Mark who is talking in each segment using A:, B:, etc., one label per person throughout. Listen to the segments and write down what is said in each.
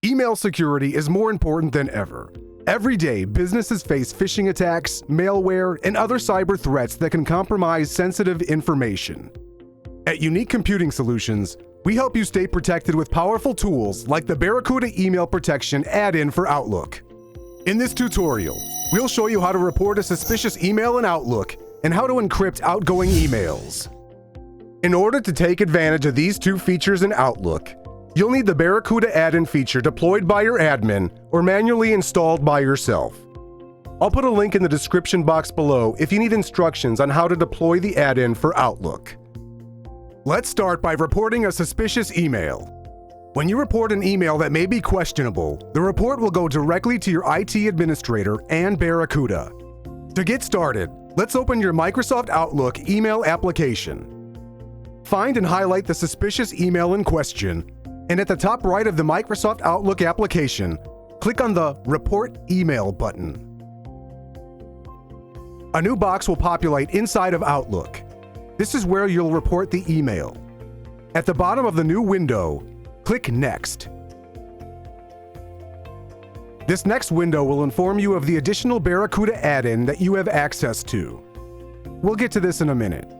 A: Email security is more important than ever. Every day, businesses face phishing attacks, malware, and other cyber threats that can compromise sensitive information. At Unique Computing Solutions, we help you stay protected with powerful tools like the Barracuda Email Protection add-in for Outlook. In this tutorial, we'll show you how to report a suspicious email in Outlook and how to encrypt outgoing emails. In order to take advantage of these two features in Outlook, you'll need the Barracuda add-in feature deployed by your admin or manually installed by yourself. I'll put a link in the description box below if you need instructions on how to deploy the add-in for Outlook. Let's start by reporting a suspicious email. When you report an email that may be questionable, the report will go directly to your IT administrator and Barracuda. To get started, let's open your Microsoft Outlook email application. Find and highlight the suspicious email in question, and at the top right of the Microsoft Outlook application, click on the Report Email button. A new box will populate inside of Outlook. This is where you'll report the email. At the bottom of the new window, click Next. This next window will inform you of the additional Barracuda add-in that you have access to. We'll get to this in a minute.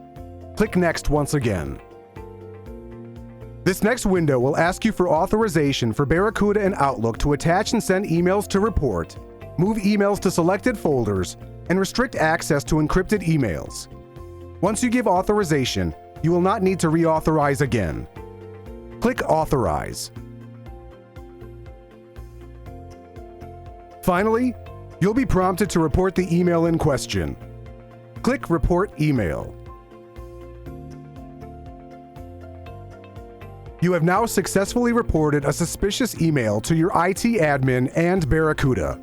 A: Click Next once again. This next window will ask you for authorization for Barracuda and Outlook to attach and send emails to report, move emails to selected folders, and restrict access to encrypted emails. Once you give authorization, you will not need to reauthorize again. Click Authorize. Finally, you'll be prompted to report the email in question. Click Report Email. You have now successfully reported a suspicious email to your IT admin and Barracuda.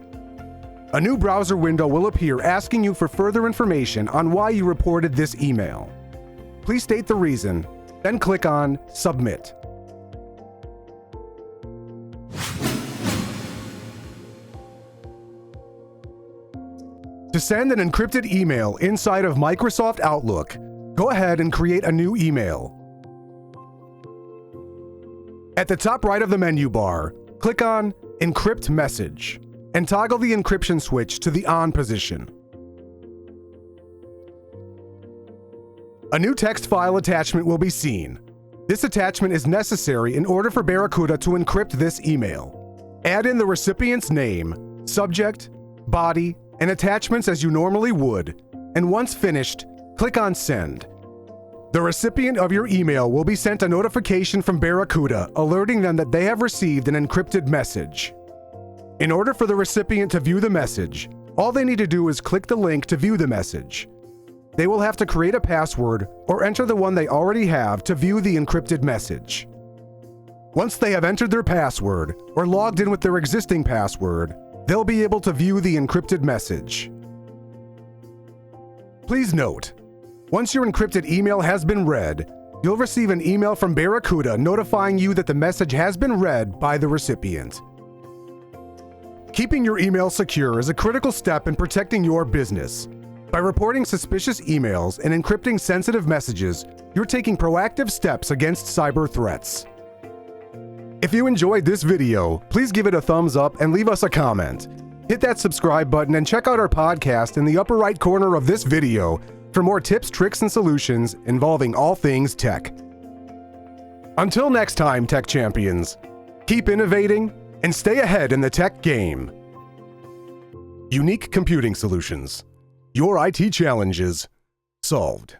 A: A new browser window will appear asking you for further information on why you reported this email. Please state the reason, then click on Submit. To send an encrypted email inside of Microsoft Outlook, go ahead and create a new email. At the top right of the menu bar, click on Encrypt Message and toggle the encryption switch to the On position. A new text file attachment will be seen. This attachment is necessary in order for Barracuda to encrypt this email. Add in the recipient's name, subject, body, and attachments as you normally would, and once finished, click on Send. The recipient of your email will be sent a notification from Barracuda alerting them that they have received an encrypted message. In order for the recipient to view the message, all they need to do is click the link to view the message. They will have to create a password or enter the one they already have to view the encrypted message. Once they have entered their password or logged in with their existing password, they'll be able to view the encrypted message. Please note, once your encrypted email has been read, you'll receive an email from Barracuda notifying you that the message has been read by the recipient. Keeping your email secure is a critical step in protecting your business. By reporting suspicious emails and encrypting sensitive messages, you're taking proactive steps against cyber threats. If you enjoyed this video, please give it a thumbs up and leave us a comment. Hit that subscribe button and check out our podcast in the upper right corner of this video for more tips, tricks, and solutions involving all things tech. Until next time, tech champions, keep innovating and stay ahead in the tech game. Unique Computing Solutions. Your IT challenges solved.